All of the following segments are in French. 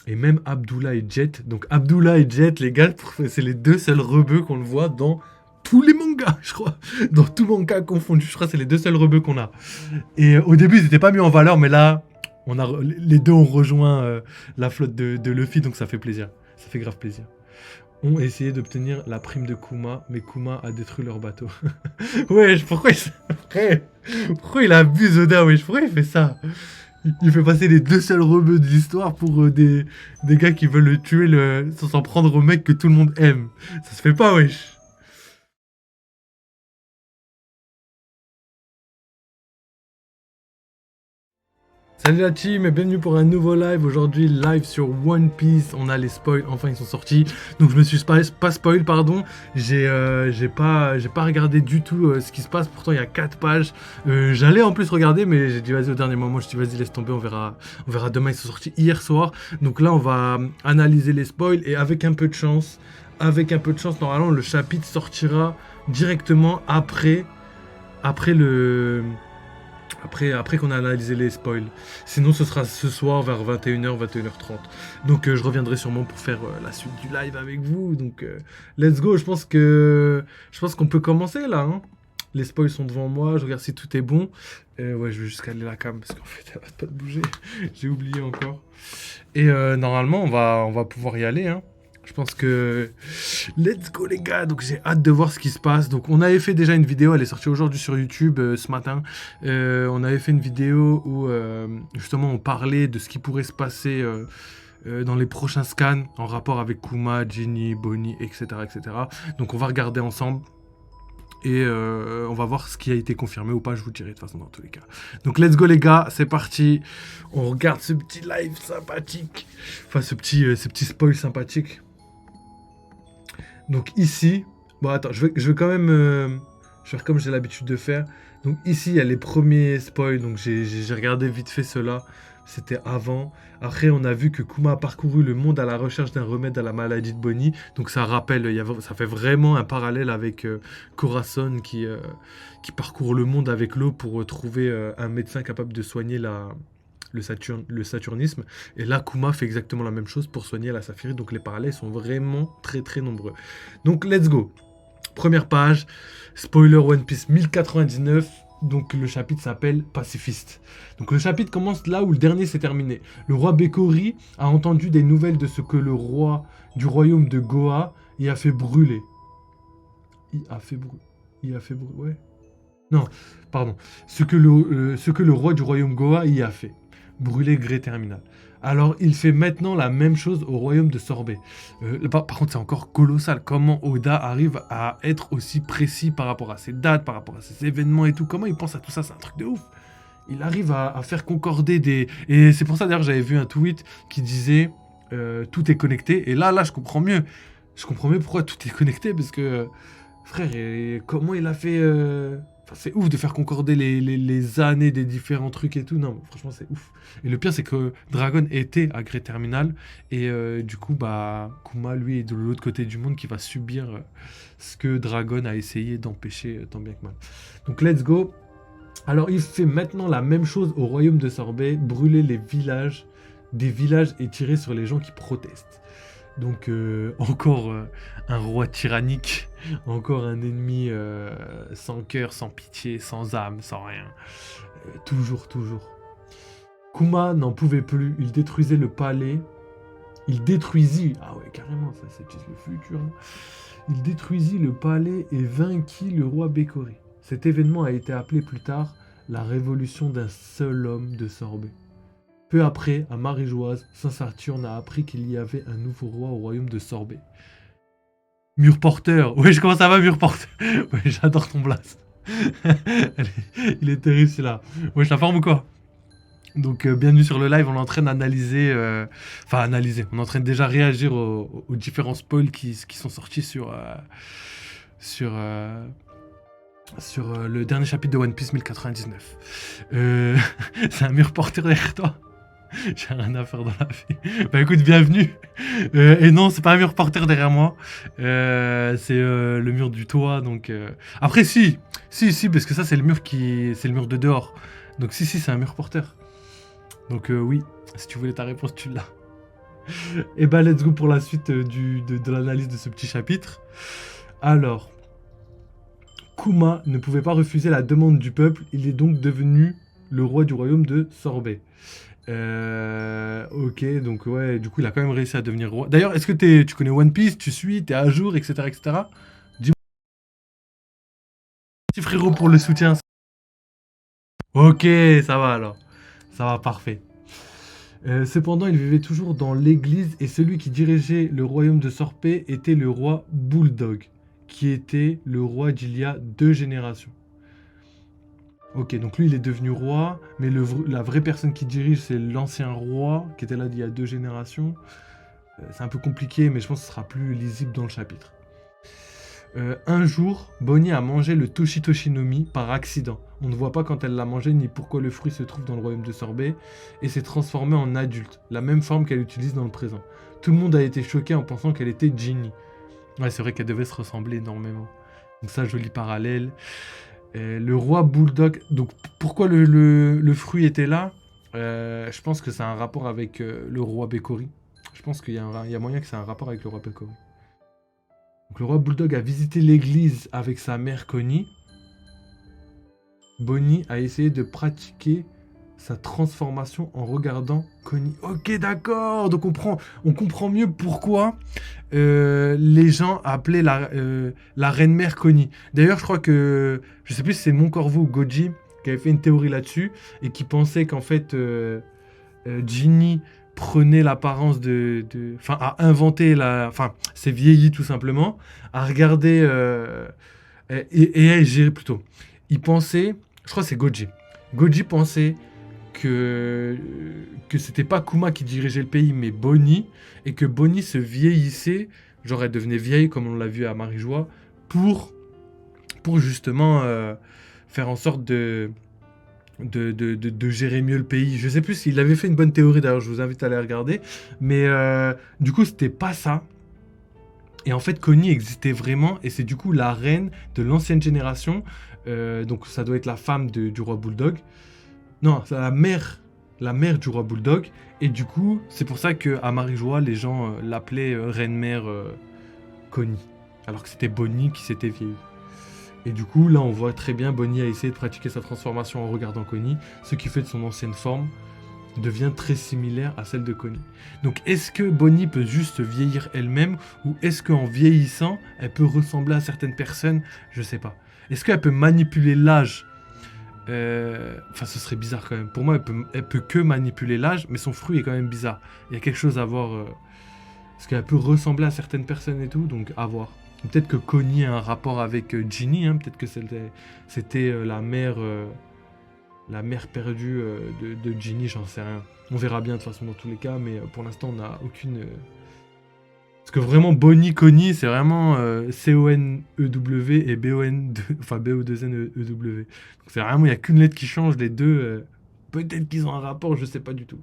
Et même Abdullah et Jet. Donc Abdullah et Jet, les gars, c'est les deux seuls rebeux qu'on le voit dans tous les mangas, je crois. Dans tout manga confondu, je crois que c'est les deux seuls rebeux qu'on a. Et au début, ils n'étaient pas mis en valeur, mais là, les deux ont rejoint la flotte de Luffy, donc ça fait plaisir. Ça fait grave plaisir. Ont essayé d'obtenir la prime de Kuma, mais Kuma a détruit leur bateau. Wesh, pourquoi il abuse Oda, wesh, pourquoi il fait ça? Il fait passer les deux seuls rebeux de l'histoire pour des gars qui veulent le tuer sans s'en prendre au mec que tout le monde aime. Ça se fait pas, wesh. Salut la team et bienvenue pour un nouveau live. Aujourd'hui, live sur One Piece. On a les spoils, enfin ils sont sortis. Donc je me suis pas spoil, pardon. J'ai pas regardé du tout ce qui se passe. Pourtant, il y a 4 pages. J'allais en plus regarder, mais j'ai dit vas-y au dernier moment. Je dis vas-y, laisse tomber, on verra demain. Ils sont sortis hier soir. Donc là, on va analyser les spoils et avec un peu de chance, normalement, le chapitre sortira directement après qu'on a analysé les spoils. Sinon, ce sera ce soir vers 21h, 21h30. Donc, je reviendrai sûrement pour faire la suite du live avec vous. Donc, let's go. Je pense qu'on peut commencer là. Hein. Les spoils sont devant moi. Je regarde si tout est bon. Ouais, je vais juste caler la cam parce qu'en fait, elle arrête pas de bouger. J'ai oublié encore. Et normalement, on va pouvoir y aller. Hein. Je pense que... Let's go les gars. Donc j'ai hâte de voir ce qui se passe. Donc on avait fait déjà une vidéo, elle est sortie aujourd'hui sur YouTube ce matin. On avait fait une vidéo où justement on parlait de ce qui pourrait se passer dans les prochains scans en rapport avec Kuma, Ginny, Bonnie, etc., etc. Donc on va regarder ensemble. Et on va voir ce qui a été confirmé ou pas, je vous dirai de toute façon dans tous les cas. Donc let's go les gars, c'est parti. On regarde ce petit live sympathique. Enfin ce petit spoil sympathique. Donc ici, bon attends, je vais quand même faire comme j'ai l'habitude de faire. Donc ici, il y a les premiers spoils, donc j'ai regardé vite fait cela, c'était avant. Après, on a vu que Kuma a parcouru le monde à la recherche d'un remède à la maladie de Bonnie. Donc ça rappelle, ça fait vraiment un parallèle avec Corazon qui parcourt le monde avec l'eau pour trouver un médecin capable de soigner le saturnisme. Et là, Kuma fait exactement la même chose pour soigner la saphirite. Donc les parallèles sont vraiment très très nombreux. Donc let's go. Première page, spoiler One Piece 1099. Donc le chapitre s'appelle Pacifiste. Donc le chapitre commence là où le dernier s'est terminé. Le roi Bekori a entendu des nouvelles de ce que le roi du royaume de Goa y a fait brûler. Ouais. Non, pardon. Ce que le roi du royaume Goa y a fait. Brûler Grey Terminal. Alors, il fait maintenant la même chose au royaume de Sorbet. Par contre, c'est encore colossal. Comment Oda arrive à être aussi précis par rapport à ses dates, par rapport à ses événements et tout. Comment il pense à tout ça? C'est un truc de ouf. Il arrive à faire concorder des... Et c'est pour ça, d'ailleurs, j'avais vu un tweet qui disait tout est connecté. Et là, je comprends mieux. Je comprends mieux pourquoi tout est connecté, parce que... frère, comment il a fait... Enfin, c'est ouf de faire concorder les années des différents trucs et tout. Non, franchement, c'est ouf. Et le pire, c'est que Dragon était à Grey Terminal. Et du coup, bah, Kuma, lui, est de l'autre côté du monde qui va subir ce que Dragon a essayé d'empêcher tant bien que mal. Donc, let's go. Alors, il fait maintenant la même chose au royaume de Sorbet. Brûler des villages et tirer sur les gens qui protestent. Donc encore un roi tyrannique, encore un ennemi sans cœur, sans pitié, sans âme, sans rien. Toujours. Kuma n'en pouvait plus, il détruisait le palais. Il détruisit, ah ouais carrément, ça c'est le futur. Hein. Il détruisit le palais et vainquit le roi Bekori. Cet événement a été appelé plus tard la révolution d'un seul homme de Sorbet. Peu après, à Maréjoise, Saint-Saturne a appris qu'il y avait un nouveau roi au royaume de Sorbet. Murporteur. Oui, comment ça va, Murporteur? Oui, j'adore ton blast. Il est terrible, celui-là. Oui, je la forme ou quoi? Donc, bienvenue sur le live. On est en train d'analyser... analyser. On est en train de déjà réagir aux différents spoils qui sont sortis sur le dernier chapitre de One Piece 1099. C'est un Murporteur derrière toi. J'ai rien à faire dans la vie. Bah écoute, bienvenue. Et non, c'est pas un mur porteur derrière moi. C'est le mur du toit. Donc après, si, parce que ça c'est le mur c'est le mur de dehors. Donc si, c'est un mur porteur. Donc oui, si tu voulais ta réponse, tu l'as. Et bah, let's go pour la suite de l'analyse de ce petit chapitre. Alors, Kuma ne pouvait pas refuser la demande du peuple, il est donc devenu le roi du royaume de Sorbet. Ok, donc ouais, du coup, il a quand même réussi à devenir roi. D'ailleurs, est-ce que tu connais One Piece, tu suis, t'es à jour, etc., etc. Dis-moi, petit frérot, pour le soutien. Ok, ça va alors. Ça va, parfait. Cependant, il vivait toujours dans l'église et celui qui dirigeait le royaume de Sorpé était le roi Bulldog, qui était le roi d'il y a 2 générations. Ok, donc lui il est devenu roi, mais la vraie personne qui dirige c'est l'ancien roi qui était là d'il y a 2 générations. C'est un peu compliqué, mais je pense que ce sera plus lisible dans le chapitre. Un jour, Bonnie a mangé le Toshitoshinomi par accident. On ne voit pas quand elle l'a mangé ni pourquoi le fruit se trouve dans le royaume de Sorbet et s'est transformée en adulte, la même forme qu'elle utilise dans le présent. Tout le monde a été choqué en pensant qu'elle était Ginny. Ouais, c'est vrai qu'elle devait se ressembler énormément. Donc ça, joli parallèle. Le roi Bulldog. Donc pourquoi le fruit était là? Je pense que c'est un rapport avec le roi Bekori. Je pense il y a moyen que c'est un rapport avec le roi Bekori. Donc le roi Bulldog a visité l'église avec sa mère Connie. Bonnie a essayé de pratiquer sa transformation en regardant Connie. Ok, d'accord. Donc on comprend mieux pourquoi les gens appelaient la reine-mère Connie. D'ailleurs, je crois que, je sais plus si c'est Mon Corvo ou Goji qui avait fait une théorie là-dessus et qui pensait qu'en fait, Ginny prenait l'apparence enfin, a inventé enfin, c'est vieilli tout simplement, a regardé, et elle gérait plutôt. Il pensait, je crois que c'est Goji. Goji pensait que c'était pas Kuma qui dirigeait le pays, mais Bonnie, et que Bonnie se vieillissait, genre elle devenait vieille, comme on l'a vu à Marie-Joie, pour, pour justement faire en sorte de gérer mieux le pays. Je sais plus s'il avait fait une bonne théorie, d'ailleurs, je vous invite à aller regarder, mais du coup, c'était pas ça. Et en fait, Connie existait vraiment, et c'est du coup la reine de l'ancienne génération, donc ça doit être la femme du roi Bulldog. Non, c'est la mère du roi Bulldog. Et du coup, c'est pour ça qu'à Marie-Joie, les gens l'appelaient reine-mère Connie. Alors que c'était Bonnie qui s'était vieillie. Et du coup, là, on voit très bien Bonnie a essayé de pratiquer sa transformation en regardant Connie, ce qui fait de son ancienne forme devient très similaire à celle de Connie. Donc, est-ce que Bonnie peut juste vieillir elle-même, ou est-ce qu'en vieillissant, elle peut ressembler à certaines personnes? Je sais pas. Est-ce qu'elle peut manipuler l'âge? Enfin, ce serait bizarre quand même. Pour moi, elle peut que manipuler l'âge, mais son fruit est quand même bizarre. Il y a quelque chose à voir. Parce qu'elle peut ressembler à certaines personnes et tout, donc à voir. Peut-être que Connie a un rapport avec Ginny, hein, peut-être que c'était la mère perdue de Ginny, j'en sais rien. On verra bien de toute façon dans tous les cas, mais pour l'instant, on n'a aucune. Parce que vraiment, Bonnie, Connie, c'est vraiment C-O-N-E-W et enfin B-O-2-N-E-W. Donc c'est vraiment, il n'y a qu'une lettre qui change, les deux. Peut-être qu'ils ont un rapport, je sais pas du tout.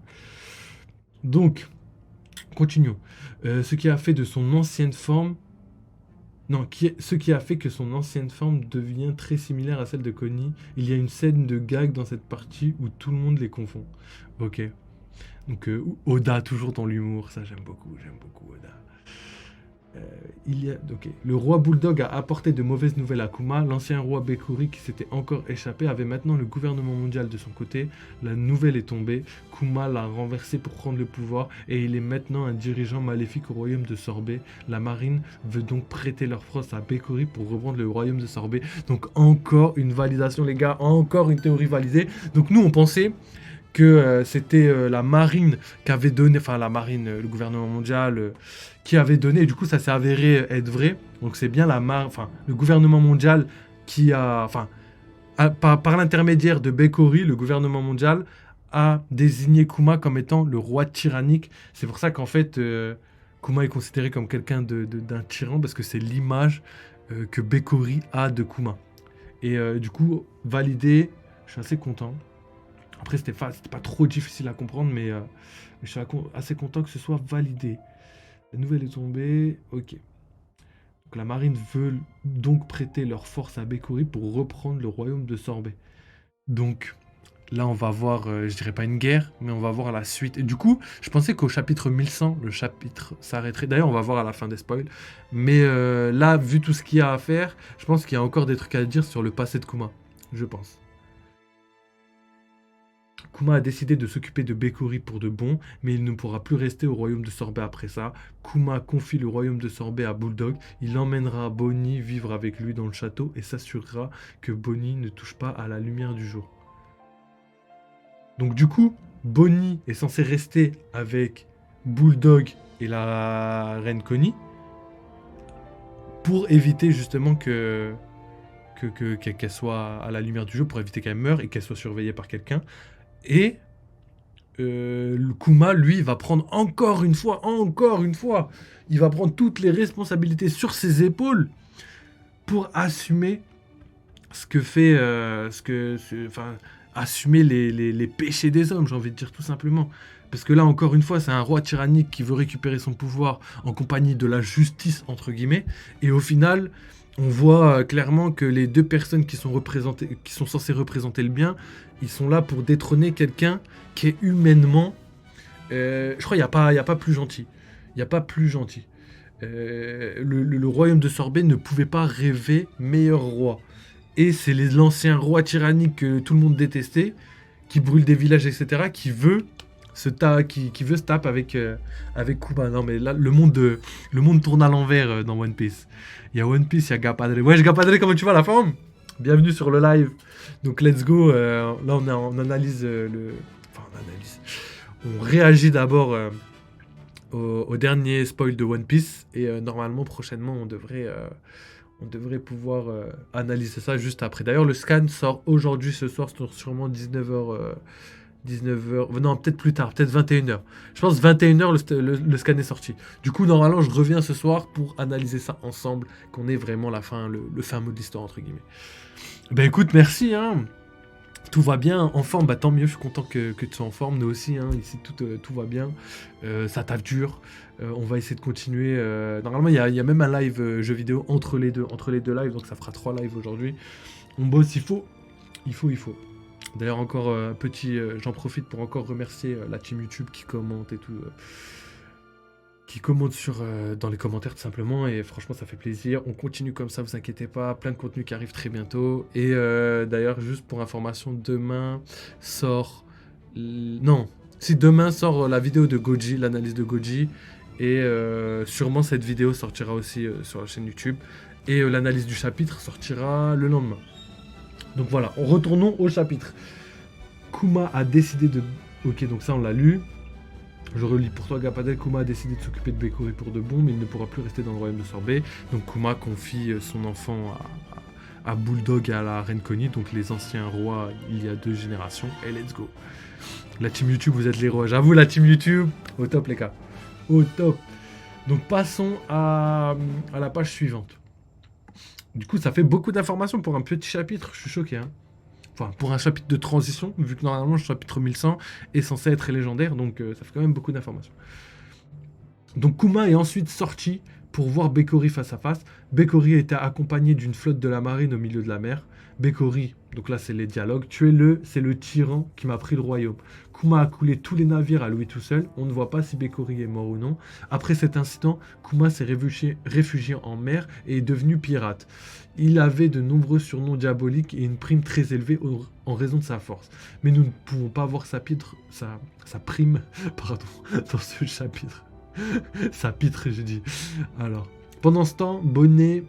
Donc, continuons. Ce qui a fait de son ancienne forme. Non, ce qui a fait que son ancienne forme devient très similaire à celle de Connie. Il y a une scène de gag dans cette partie où tout le monde les confond. Ok. Donc, Oda, toujours dans l'humour, ça j'aime beaucoup Oda. Ok. Le roi Bulldog a apporté de mauvaises nouvelles à Kuma. L'ancien roi Bekuri, qui s'était encore échappé, avait maintenant le gouvernement mondial de son côté. La nouvelle est tombée. Kuma l'a renversé pour prendre le pouvoir et il est maintenant un dirigeant maléfique au royaume de Sorbet. La marine veut donc prêter leur force à Bekuri pour reprendre le royaume de Sorbet. Donc encore une validation, les gars, encore une théorie validée. Donc nous, on pensait que c'était la marine qui avait donné, enfin la marine, le gouvernement mondial qui avait donné, et du coup ça s'est avéré être vrai. Donc c'est bien enfin le gouvernement mondial qui a, enfin par l'intermédiaire de Bekori, le gouvernement mondial a désigné Kuma comme étant le roi tyrannique. C'est pour ça qu'en fait Kuma est considéré comme quelqu'un d'un tyran parce que c'est l'image que Bekori a de Kuma. Et du coup validé, je suis assez content. Après, c'était pas trop difficile à comprendre, mais je suis assez content que ce soit validé. La nouvelle est tombée. Ok. Donc, la marine veut donc prêter leur force à Bekuri pour reprendre le royaume de Sorbet. Donc, Là, on va voir, je dirais pas une guerre, mais on va voir la suite. Et du coup, je pensais qu'au chapitre 1100, le chapitre s'arrêterait. D'ailleurs, on va voir à la fin des spoils. Mais là, vu tout ce qu'il y a à faire, je pense qu'il y a encore des trucs à dire sur le passé de Kuma. Je pense. Kuma a décidé de s'occuper de Bekori pour de bon, mais il ne pourra plus rester au royaume de Sorbet après ça. Kuma confie le royaume de Sorbet à Bulldog. Il emmènera Bonnie vivre avec lui dans le château et s'assurera que Bonnie ne touche pas à la lumière du jour. Donc du coup, Bonnie est censé rester avec Bulldog et la reine Connie pour éviter justement qu'elle soit à la lumière du jour, pour éviter qu'elle meure et qu'elle soit surveillée par quelqu'un. Et le Kuma, lui, va prendre encore une fois, il va prendre toutes les responsabilités sur ses épaules pour assumer ce que fait, enfin, assumer les péchés des hommes, j'ai envie de dire tout simplement. Parce que là, encore une fois, c'est un roi tyrannique qui veut récupérer son pouvoir en compagnie de la justice, entre guillemets. Et au final, on voit clairement que les deux personnes qui sont censées représenter le bien, ils sont là pour détrôner quelqu'un qui est humainement... je crois qu'il n'y a pas plus gentil. Il n'y a pas plus gentil. Le royaume de Sorbet ne pouvait pas rêver meilleur roi. Et c'est l'ancien roi tyrannique que tout le monde détestait, qui brûle des villages, etc., qui veut qui veut se taper avec Kuma. Non mais là, le monde tourne à l'envers dans One Piece. Il y a One Piece, il y a Gapadre. Ouais, Gapadre, comment tu vas la forme? Bienvenue sur le live. Donc let's go. Là, on analyse Enfin, on analyse. On réagit d'abord au dernier spoil de One Piece. Et normalement, prochainement, on devrait pouvoir analyser ça juste après. D'ailleurs, le scan sort aujourd'hui, ce soir, sûrement 19h. 19h, non, peut-être plus tard, peut-être 21h. Je pense 21h, le scan est sorti. Du coup, normalement, je reviens ce soir pour analyser ça ensemble, qu'on ait vraiment la fin, le fin mot de l'histoire, entre guillemets. Ben écoute, merci, hein. Tout va bien, en forme, bah tant mieux, je suis content que tu sois en forme, nous aussi, hein, ici tout va bien, ça taffe dur, on va essayer de continuer, normalement il y a même un live jeu vidéo entre les deux lives, donc ça fera 3 lives aujourd'hui, on bosse, il faut. D'ailleurs encore j'en profite pour encore remercier la team YouTube qui commente et tout, qui commente dans les commentaires tout simplement, et franchement ça fait plaisir. On continue comme ça, vous inquiétez pas, plein de contenu qui arrive très bientôt. Et d'ailleurs, juste pour information, demain sort... Non, si demain sort la vidéo de Goji, l'analyse de Goji, et sûrement cette vidéo sortira aussi sur la chaîne YouTube, et l'analyse du chapitre sortira le lendemain. Donc voilà, retournons au chapitre. Kuma a décidé de... Ok, donc ça on l'a lu. Je relis pour toi, Gapadel. Kuma a décidé de s'occuper de Bekori pour de bon, mais il ne pourra plus rester dans le royaume de Sorbet. Donc Kuma confie son enfant à Bulldog et à la reine Connie, donc les anciens rois il y a 2 générations. Et let's go. La team YouTube, vous êtes les rois. J'avoue, la team YouTube, au top les gars. Au top. Donc passons à la page suivante. Du coup, ça fait beaucoup d'informations pour un petit chapitre. Je suis choqué, hein. Enfin, pour un chapitre de transition, vu que normalement le chapitre 1100 est censé être légendaire, donc ça fait quand même beaucoup d'informations. Donc Kuma est ensuite sorti pour voir Bekori face à face. Bekori était accompagné d'une flotte de la marine au milieu de la mer. Bekori, donc là c'est les dialogues, tuez-le, c'est le tyran qui m'a pris le royaume. Kuma a coulé tous les navires à lui tout seul, on ne voit pas si Bekori est mort ou non. Après cet incident, Kuma s'est réfugié en mer et est devenu pirate. Il avait de nombreux surnoms diaboliques et une prime très élevée en raison de sa force. Mais nous ne pouvons pas voir sa prime pardon, dans ce chapitre. Sa pitre, j'ai dit. Alors, pendant ce temps, Bonnet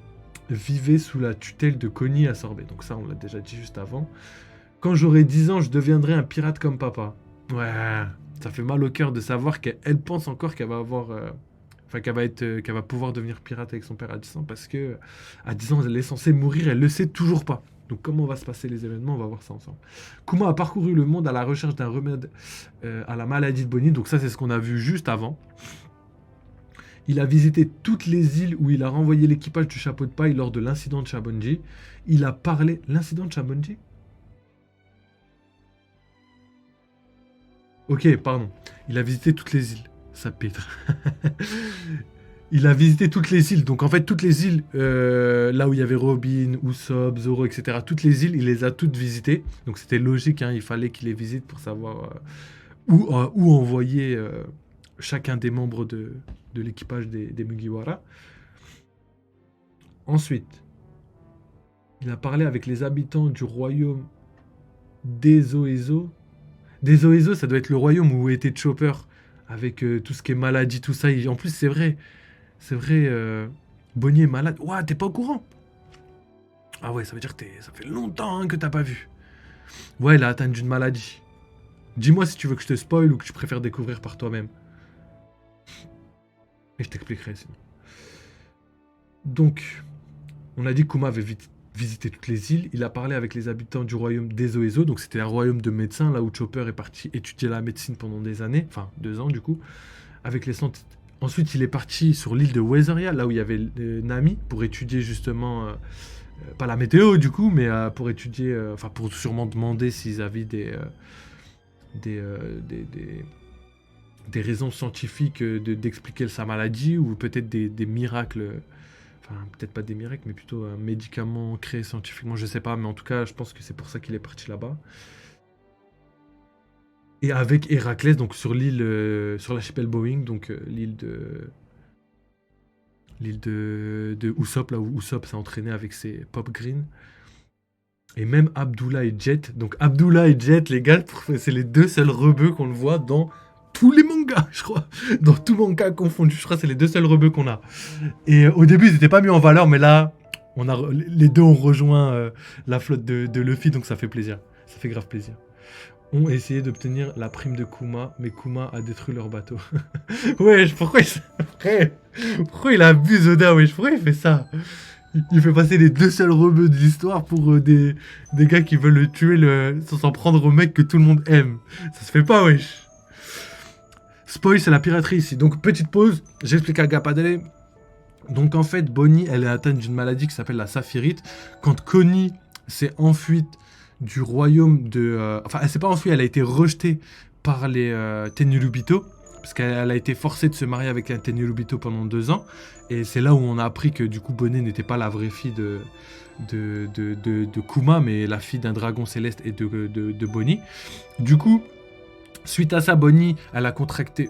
vivait sous la tutelle de Connie à Sorbet. Donc ça, on l'a déjà dit juste avant. Quand j'aurai 10 ans, je deviendrai un pirate comme papa. Ouais, ça fait mal au cœur de savoir qu'elle pense encore qu'elle va avoir... Enfin, qu'elle va pouvoir devenir pirate avec son père à 10 ans, parce que à 10 ans, elle est censée mourir, elle le sait toujours pas. Donc comment va se passer les événements, on va voir ça ensemble. Kuma a parcouru le monde à la recherche d'un remède à la maladie de Bonnie. Donc ça, c'est ce qu'on a vu juste avant. Il a visité toutes les îles où il a renvoyé l'équipage du chapeau de paille lors de l'incident de Chabonji. Il a parlé... L'incident de Chabonji? Ok, pardon. Il a visité toutes les îles. Ça pitre. il a visité toutes les îles. Donc en fait, toutes les îles, là où il y avait Robin, Usopp, Zoro, etc., toutes les îles, il les a toutes visitées. Donc c'était logique, hein, il fallait qu'il les visite pour savoir où envoyer chacun des membres de l'équipage des Mugiwara. Ensuite, il a parlé avec les habitants du royaume d'Ezoezo. D'Ezoezo, ça doit être le royaume où était Chopper, avec tout ce qui est maladie, tout ça. En plus, c'est vrai, Bonnie est malade. Ouah, t'es pas au courant? Ah ouais, ça veut dire que ça fait longtemps hein, que t'as pas vu. Ouais, il a atteint d'une maladie. Dis-moi si tu veux que je te spoil ou que tu préfères découvrir par toi-même. Et je t'expliquerai sinon. Donc, on a dit que Kuma avait visité toutes les îles. Il a parlé avec les habitants du royaume d'Ezoezo. Donc, c'était un royaume de médecins, là où Chopper est parti étudier la médecine pendant des années. Enfin, 2 ans du coup. Avec les Ensuite, il est parti sur l'île de Weatheria, là où il y avait Nami, pour étudier justement, pas la météo du coup, mais pour étudier, enfin pour sûrement demander s'ils avaient des, euh, des, des- des raisons scientifiques d'expliquer sa maladie, ou peut-être des miracles, enfin peut-être pas des miracles, mais plutôt un médicament créé scientifiquement, je sais pas, mais en tout cas, je pense que c'est pour ça qu'il est parti là-bas. Et avec Héraclès, donc sur l'île, sur l'archipel Boeing, donc l'île de Usopp, là où Usopp s'est entraîné avec ses Pop Green. Et même Abdullah et Jet. Donc Abdullah et Jet, les gars, c'est les 2 seuls rebeux qu'on le voit dans tous les mangas, je crois. Dans tout manga confondu, je crois que c'est les 2 seuls rebeux qu'on a. Et au début, ils n'étaient pas mis en valeur, mais là, les 2 ont rejoint la flotte de Luffy, donc ça fait plaisir. Ça fait grave plaisir. Ont essayé d'obtenir la prime de Kuma, mais Kuma a détruit leur bateau. Wesh, pourquoi il abuse Oda, wesh, pourquoi il fait ça? Il fait passer les 2 seuls rebeux de l'histoire pour des gars qui veulent le tuer sans s'en prendre au mec que tout le monde aime. Ça se fait pas, wesh. Spoil, c'est la piraterie ici. Donc, petite pause, j'explique à Gapadele. Donc, en fait, Bonnie, elle est atteinte d'une maladie qui s'appelle la saphirite. Quand Connie s'est enfuite du royaume de... Enfin, elle s'est pas enfuie, elle a été rejetée par les Tenryubito, parce qu'elle a été forcée de se marier avec un Tenryubito pendant 2 ans. Et c'est là où on a appris que du coup Bonnie n'était pas la vraie fille de Kuma, mais la fille d'un dragon céleste et de Bonnie. Du coup, suite à ça, Bonnie, elle a contracté...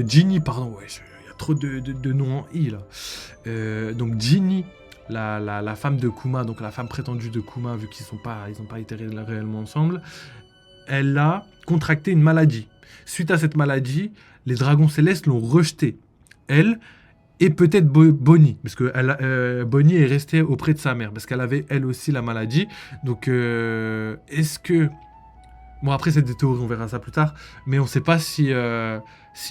Ginny, pardon, ouais, il y a trop de noms en I là. Donc Ginny, la femme de Kuma, donc la femme prétendue de Kuma, vu qu'ils n'ont pas été réellement ensemble, elle a contracté une maladie. Suite à cette maladie, les dragons célestes l'ont rejetée. Elle et peut-être Bonnie, parce que Bonnie est restée auprès de sa mère, parce qu'elle avait elle aussi la maladie. Donc est-ce que... Bon, après c'est des théories, on verra ça plus tard, mais on ne sait pas si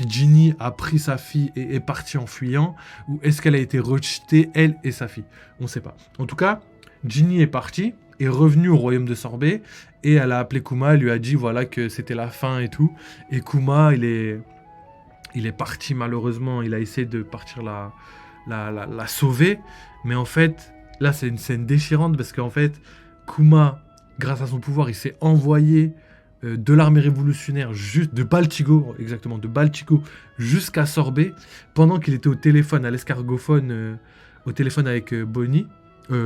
Ginny a pris sa fille et est partie en fuyant, ou est-ce qu'elle a été rejetée, elle et sa fille. On ne sait pas. En tout cas, Ginny est partie, est revenue au royaume de Sorbet, et elle a appelé Kuma, elle lui a dit voilà que c'était la fin et tout. Et Kuma, il est parti malheureusement, il a essayé de partir la sauver, mais en fait, là c'est une scène déchirante, parce qu'en fait, Kuma, grâce à son pouvoir, il s'est envoyé de l'armée révolutionnaire, juste de Baltigo, exactement, de Baltigo jusqu'à Sorbet, pendant qu'il était au téléphone, à l'escargophone, au téléphone avec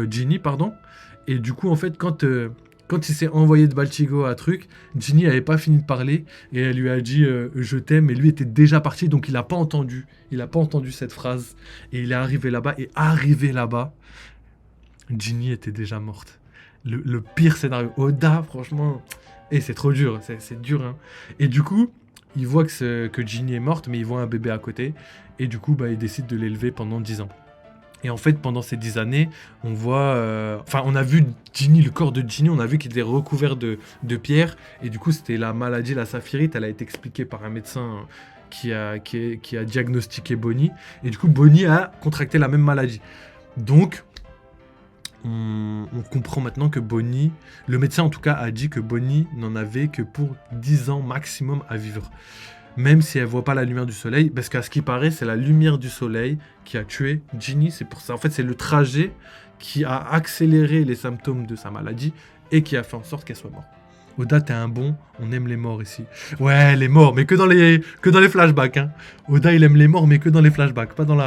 Ginny, pardon. Et du coup, en fait, quand il s'est envoyé de Baltigo à truc, Ginny n'avait pas fini de parler, et elle lui a dit je t'aime, et lui était déjà parti, donc il n'a pas entendu cette phrase, et il est arrivé là-bas, Ginny était déjà morte. Le pire scénario. Oda, franchement... Et c'est trop dur, c'est dur. Hein. Et du coup, il voit que Ginny est morte, mais il voit un bébé à côté. Et du coup, il décide de l'élever pendant 10 ans. Et en fait, pendant ces 10 années, on voit... Enfin, on a vu Ginny, le corps de Ginny, on a vu qu'il était recouvert de pierre. Et du coup, c'était la maladie, la saphirite. Elle a été expliquée par un médecin qui a diagnostiqué Bonnie. Et du coup, Bonnie a contracté la même maladie. Donc... On comprend maintenant que Bonnie, le médecin en tout cas a dit que Bonnie n'en avait que pour 10 ans maximum à vivre. Même si elle voit pas la lumière du soleil, parce qu'à ce qui paraît, c'est la lumière du soleil qui a tué Ginny. C'est pour ça. En fait, c'est le trajet qui a accéléré les symptômes de sa maladie et qui a fait en sorte qu'elle soit morte. Oda, t'es un bon, on aime les morts ici. Ouais, les morts, mais que dans les flashbacks. Hein. Oda, il aime les morts, mais que dans les flashbacks, pas dans le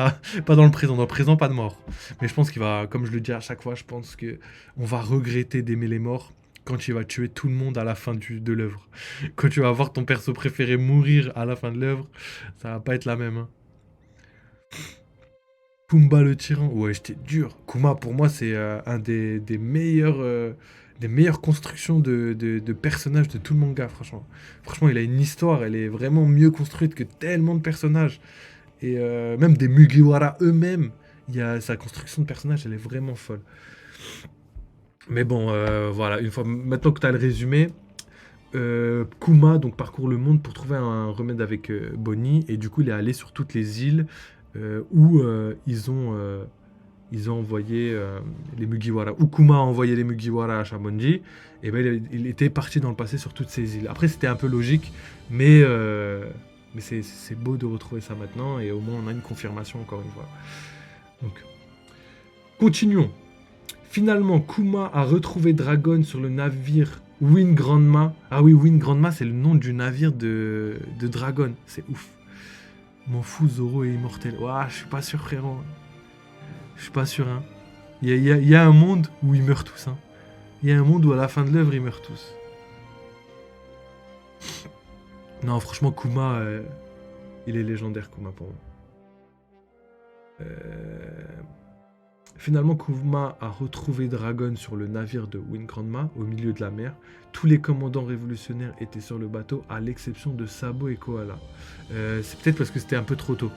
présent. Dans le présent, pas de mort. Mais je pense qu'il va, comme je le dis à chaque fois, je pense que on va regretter d'aimer les morts quand il va tuer tout le monde à la fin de l'œuvre. Quand tu vas voir ton perso préféré mourir à la fin de l'œuvre, ça va pas être la même. Hein. Kumba le tyran, ouais, j'étais dur. Kuma, pour moi, c'est un des meilleures constructions de personnages de tout le manga, franchement. Franchement, il a une histoire, elle est vraiment mieux construite que tellement de personnages. Et même des Mugiwara eux-mêmes, sa construction de personnage, elle est vraiment folle. Mais bon, voilà, une fois, maintenant que tu as le résumé, Kuma donc parcourt le monde pour trouver un remède avec Bonnie, et du coup, il est allé sur toutes les îles où ils ont envoyé les Mugiwara. Ukuma a envoyé les Mugiwara à Shamonji, et ben il était parti dans le passé sur toutes ces îles. Après, c'était un peu logique, mais c'est beau de retrouver ça maintenant, et au moins on a une confirmation encore une fois. Donc, continuons. Finalement, Kuma a retrouvé Dragon sur le navire Wind Grandma. Ah oui, Wind Grandma, c'est le nom du navire de Dragon. C'est ouf. M'en fous, Zoro est immortel. Ouah, je suis pas sûr, frérot. Je suis pas sûr, hein. Il y a un monde où ils meurent tous, hein. Il y a un monde où à la fin de l'œuvre, ils meurent tous. Non, franchement, Kuma, il est légendaire, Kuma, pour moi. Finalement, Kuma a retrouvé Dragon sur le navire de Wind Grandma, au milieu de la mer. Tous les commandants révolutionnaires étaient sur le bateau, à l'exception de Sabo et Koala. C'est peut-être parce que c'était un peu trop tôt.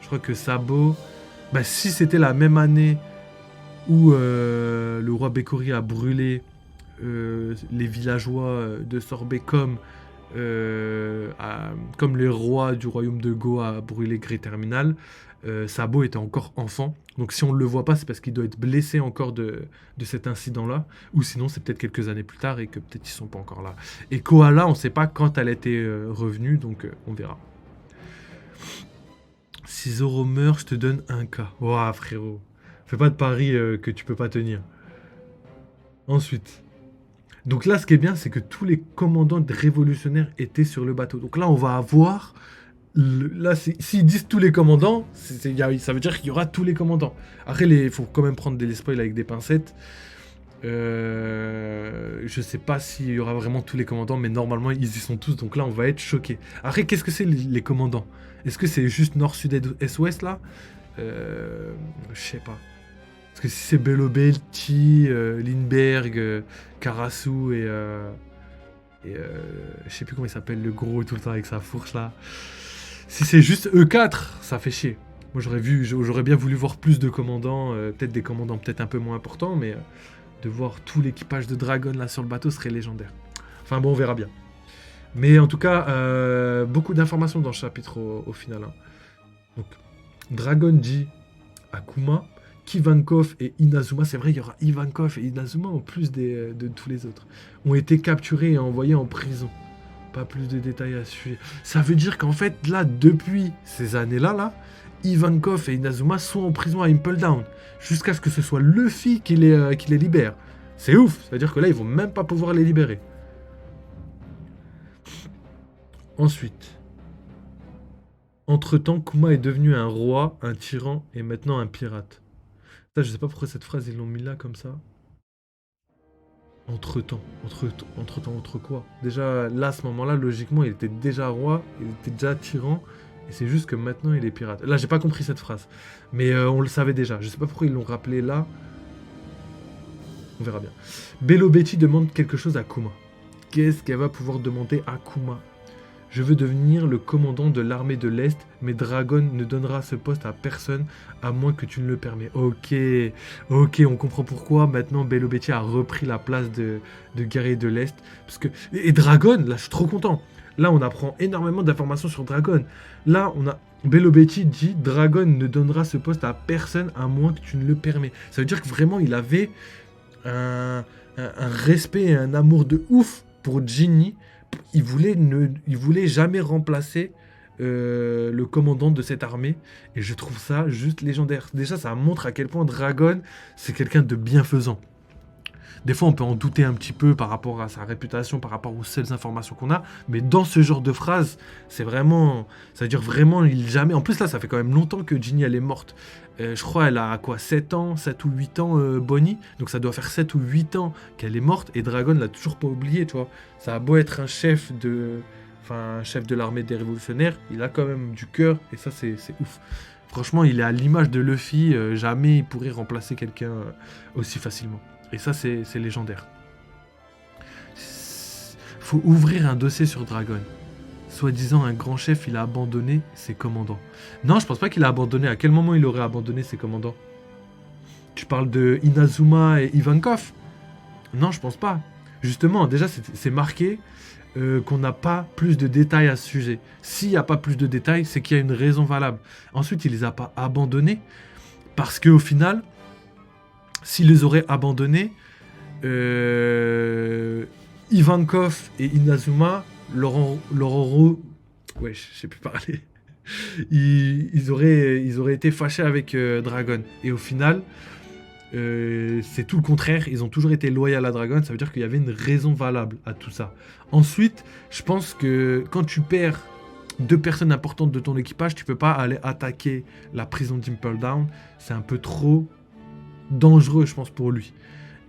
Je crois que Sabo... Bah, si c'était la même année où le roi Bekori a brûlé les villageois de Sorbet comme les rois du royaume de Go a brûlé Grey Terminal, Sabo était encore enfant. Donc si on ne le voit pas, c'est parce qu'il doit être blessé encore de cet incident-là. Ou sinon, c'est peut-être quelques années plus tard et que peut-être ils ne sont pas encore là. Et Koala, on ne sait pas quand elle était revenue, donc on verra. Si Zoro meurt, je te donne un K. Ouah, frérot. Fais pas de pari que tu peux pas tenir. Ensuite. Donc là, ce qui est bien, c'est que tous les commandants révolutionnaires étaient sur le bateau. Donc là, on va avoir... Là, s'ils disent tous les commandants, ça veut dire qu'il y aura tous les commandants. Après, il faut quand même prendre des spoils avec des pincettes. Je sais pas s'il y aura vraiment tous les commandants, mais normalement, ils y sont tous. Donc là, on va être choqués. Après, qu'est-ce que c'est les commandants? Est-ce que c'est juste nord, sud, est, ouest, là? Je sais pas. Parce que si c'est Belobelti, Lindbergh, Karasu et je sais plus comment il s'appelle, le gros tout le temps avec sa fourche là. Si c'est juste E4, ça fait chier. Moi j'aurais bien voulu voir plus de commandants, peut-être des commandants peut-être un peu moins importants, mais de voir tout l'équipage de Dragon là sur le bateau serait légendaire. Enfin bon, on verra bien. Mais en tout cas, beaucoup d'informations dans ce chapitre au final. Hein. Donc, Dragon dit à Kuma qu'Ivankov et Inazuma, c'est vrai, il y aura Ivankov et Inazuma en plus de tous les autres, ont été capturés et envoyés en prison. Pas plus de détails à suivre. Ça veut dire qu'en fait, là, depuis ces années-là, Ivankov et Inazuma sont en prison à Impel Down, jusqu'à ce que ce soit Luffy qui les libère. C'est ouf, c'est-à-dire que là, ils vont même pas pouvoir les libérer. Ensuite, entre-temps, Kuma est devenu un roi, un tyran et maintenant un pirate. Ça, je sais pas pourquoi cette phrase, ils l'ont mis là comme ça. Entre-temps, entre quoi? Déjà, là, à ce moment-là, logiquement, il était déjà roi, il était déjà tyran, et c'est juste que maintenant, il est pirate. Là, j'ai pas compris cette phrase, mais on le savait déjà. Je sais pas pourquoi ils l'ont rappelé là. On verra bien. Bello Betty demande quelque chose à Kuma. Qu'est-ce qu'elle va pouvoir demander à Kuma? Je veux devenir le commandant de l'armée de l'Est, mais Dragon ne donnera ce poste à personne, à moins que tu ne le permets. Ok, on comprend pourquoi maintenant Bello Betty a repris la place de guerrier de l'Est. Et Dragon, là je suis trop content. Là on apprend énormément d'informations sur Dragon. Là on a Bello Betty dit Dragon ne donnera ce poste à personne, à moins que tu ne le permets. Ça veut dire que vraiment il avait un respect et un amour de ouf pour Ginny. Il voulait jamais remplacer le commandant de cette armée. Et je trouve ça juste légendaire. Déjà, ça montre à quel point Dragon, c'est quelqu'un de bienfaisant. Des fois, on peut en douter un petit peu par rapport à sa réputation, par rapport aux seules informations qu'on a. Mais dans ce genre de phrase, c'est vraiment... Ça veut dire vraiment, il jamais... En plus, là, ça fait quand même longtemps que Ginny, elle est morte. Je crois elle a quoi, 7 ans, 7 ou 8 ans, Bonnie. Donc ça doit faire 7 ou 8 ans qu'elle est morte. Et Dragon l'a toujours pas oublié, tu vois. Ça a beau être un chef de... Enfin, un chef de l'armée des révolutionnaires, il a quand même du cœur. Et ça, c'est ouf. Franchement, il est à l'image de Luffy. Jamais il pourrait remplacer quelqu'un aussi facilement. Et ça, c'est légendaire. Faut ouvrir un dossier sur Dragon. Soi-disant, un grand chef, il a abandonné ses commandants. Non, je pense pas qu'il a abandonné. À quel moment il aurait abandonné ses commandants? Tu parles de Inazuma et Ivankov? Non, je pense pas. Justement, déjà, c'est marqué qu'on n'a pas plus de détails à ce sujet. S'il n'y a pas plus de détails, c'est qu'il y a une raison valable. Ensuite, il les a pas abandonnés parce qu'au final, s'il les aurait abandonnés, Ivankov et Inazuma ouais, je sais plus parler. Ils auraient été fâchés avec Dragon. Et au final, c'est tout le contraire. Ils ont toujours été loyaux à Dragon. Ça veut dire qu'il y avait une raison valable à tout ça. Ensuite, je pense que quand tu perds deux personnes importantes de ton équipage, tu peux pas aller attaquer la prison d'Impel Down. C'est un peu trop dangereux, je pense, pour lui.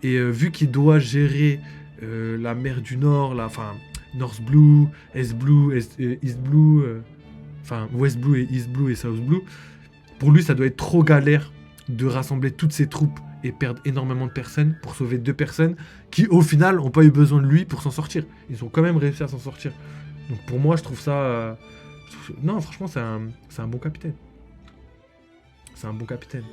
Et vu qu'il doit gérer la mer du Nord, enfin North Blue, East Blue, East Blue, enfin West Blue et East Blue et South Blue, pour lui ça doit être trop galère de rassembler toutes ses troupes et perdre énormément de personnes pour sauver deux personnes qui au final n'ont pas eu besoin de lui pour s'en sortir. Ils ont quand même réussi à s'en sortir. Donc pour moi je trouve ça... non franchement c'est un bon capitaine. C'est un bon capitaine.